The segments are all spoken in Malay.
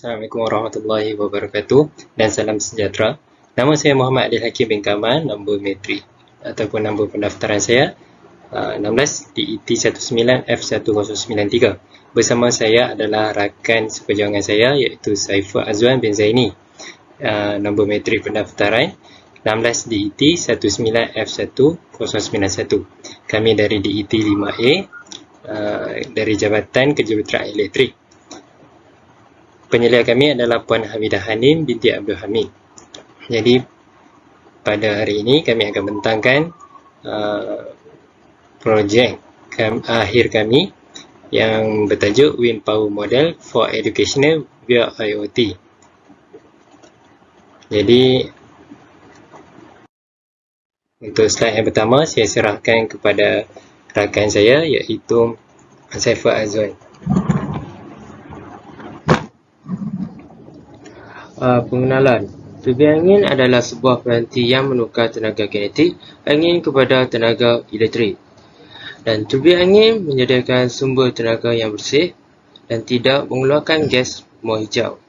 Assalamualaikum warahmatullahi wabarakatuh dan salam sejahtera. Nama saya Muhammad Adil Hakim bin Kamal, nombor metrik ataupun nombor pendaftaran saya 16 DET 19F1093. Bersama saya adalah rakan seperjuangan saya iaitu Saiful Azwan bin Zaini. Nombor metrik pendaftaran 16 DET 19F1091. Kami dari DET 5A dari Jabatan Kejuruteraan Elektrik. Penyelia kami adalah Puan Hamidah Hanim binti Abdul Hamid. Jadi pada hari ini kami akan bentangkan projek akhir kami yang bertajuk Wind Power Model for Educational via IoT. Jadi untuk slide yang pertama saya serahkan kepada rakan saya iaitu Saiful Azwan. Pengenalan. Turbin angin adalah sebuah peranti yang menukar tenaga kinetik angin kepada tenaga elektrik. Dan turbin angin menyediakan sumber tenaga yang bersih dan tidak mengeluarkan gas rumah hijau.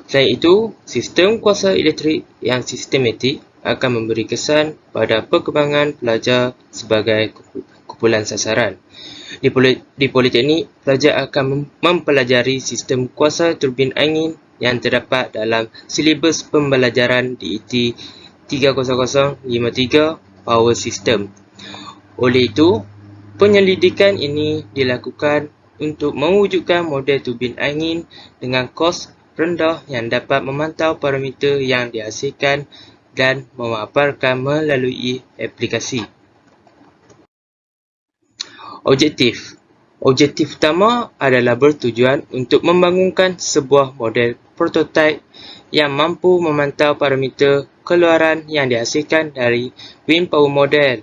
Selain itu, sistem kuasa elektrik yang sistematik akan memberi kesan pada perkembangan pelajar sebagai kumpulan sasaran. Di Politeknik, pelajar akan mempelajari sistem kuasa turbin angin yang terdapat dalam silibus pembelajaran DET 30053 Power System. Oleh itu, penyelidikan ini dilakukan untuk mewujudkan model turbin angin dengan kos rendah yang dapat memantau parameter yang dihasilkan dan memaparkan melalui aplikasi. Objektif utama adalah bertujuan untuk membangunkan sebuah model prototipe yang mampu memantau parameter keluaran yang dihasilkan dari wind power model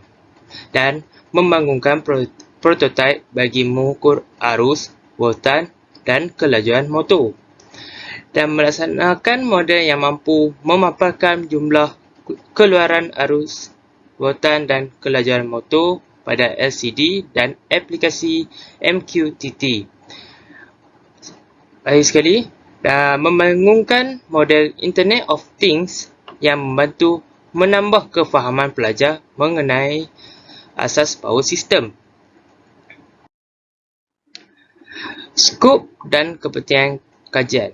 dan membangunkan prototipe bagi mengukur arus, voltan dan kelajuan motor, dan melaksanakan model yang mampu memaparkan jumlah keluaran arus, voltan dan kelajuan motor pada LCD dan aplikasi MQTT. Akhir sekali, membangunkan model Internet of Things yang membantu menambah kefahaman pelajar mengenai asas power system. Skop dan kepentingan kajian.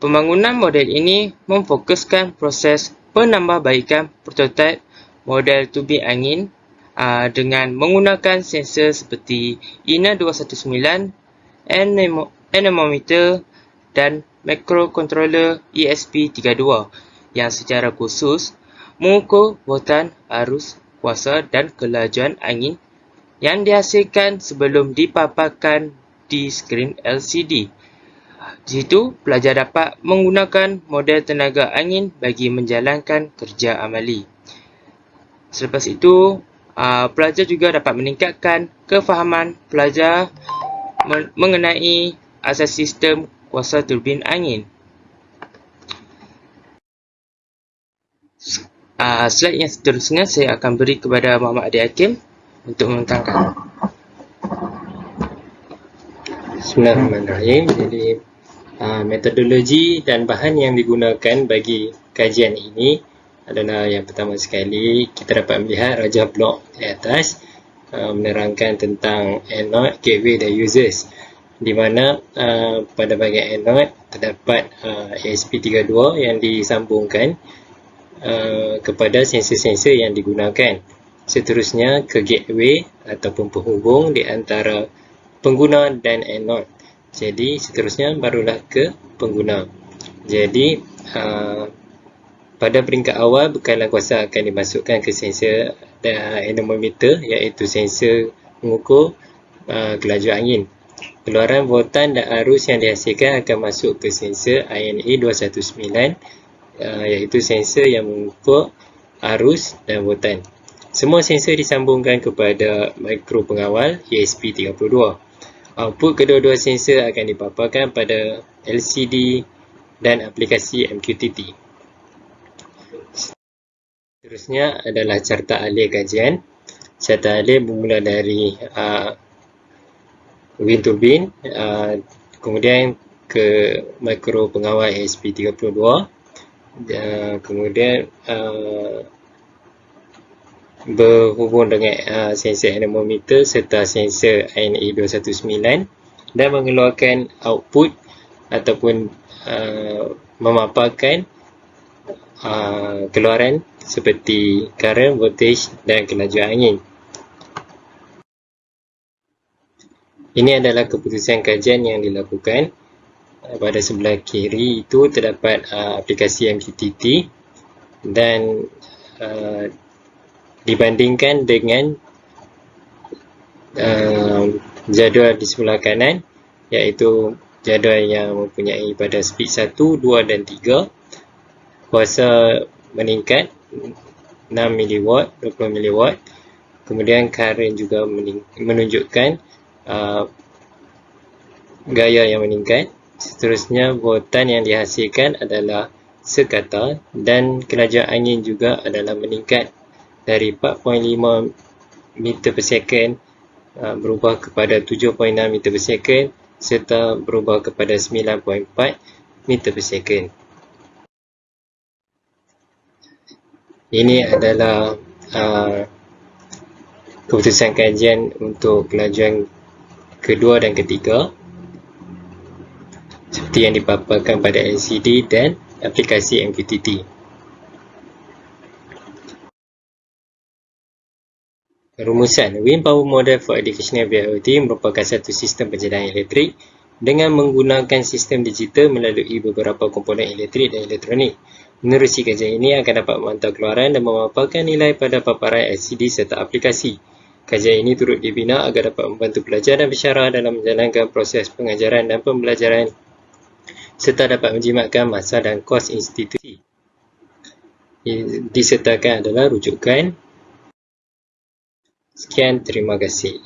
Pembangunan model ini memfokuskan proses penambahbaikan prototipe model turbin angin dengan menggunakan sensor seperti INA 219, anemometer dan microcontroller ESP32 yang secara khusus mengukur voltan, arus, kuasa dan kelajuan angin yang dihasilkan sebelum dipaparkan di skrin LCD. Di situ, pelajar dapat menggunakan model tenaga angin bagi menjalankan kerja amali. Selepas itu, pelajar juga dapat meningkatkan kefahaman pelajar mengenai asas sistem kuasa turbin angin. Slide yang seterusnya saya akan beri kepada Muhammad Adil Hakim untuk membentangkan. Bismillahirrahmanirrahim. Jadi metodologi dan bahan yang digunakan bagi kajian ini adalah yang pertama sekali kita dapat melihat rajah blok di atas menerangkan tentang anode, gateway dan users, di mana pada bahagian anode terdapat ESP32 yang disambungkan kepada sensor-sensor yang digunakan. Seterusnya ke gateway ataupun penghubung di antara pengguna dan anode. Jadi seterusnya barulah ke pengguna. Jadi pada peringkat awal, bekalan kuasa akan dimasukkan ke sensor anemometer, iaitu sensor mengukur kelajuan angin. Keluaran voltan dan arus yang dihasilkan akan masuk ke sensor INA 219, iaitu sensor yang mengukur arus dan voltan. Semua sensor disambungkan kepada mikro pengawal ESP32. Output kedua-dua sensor akan dipaparkan pada LCD dan aplikasi MQTT. Seterusnya adalah carta alih kajian. Carta alih bermula dari wind turbine, kemudian ke makro pengawal ASP32. Kemudian berhubung dengan sensor anemometer serta sensor INA219 dan mengeluarkan output ataupun memaparkan keluaran seperti current, voltage dan kelajuan angin. Ini adalah keputusan kajian yang dilakukan. Pada sebelah kiri itu terdapat aplikasi MPPT dan dibandingkan dengan jadual di sebelah kanan, iaitu jadual yang mempunyai pada speed 1, 2 dan 3, kuasa meningkat 6 mW, 20 mW. Kemudian current juga menunjukkan gaya yang meningkat. Seterusnya, voltan yang dihasilkan adalah sekata dan kelajuan angin juga adalah meningkat dari 4.5 meter per second berubah kepada 7.6 meter per second serta berubah kepada 9.4 meter per second. Ini adalah keputusan kajian untuk kelajuan kedua dan ketiga seperti yang dipaparkan pada LCD dan aplikasi MPPT. Rumusan Wind Power Model for Educational BIOT merupakan satu sistem pencerdahan elektrik dengan menggunakan sistem digital melalui beberapa komponen elektrik dan elektronik. Menerusi kajian ini akan dapat memantau keluaran dan memaparkan nilai pada paparan LCD serta aplikasi. Kajian ini turut dibina agar dapat membantu pelajar dan pensyarah dalam menjalankan proses pengajaran dan pembelajaran serta dapat menjimatkan masa dan kos institusi. Disertakan adalah rujukan. Sekian, terima kasih.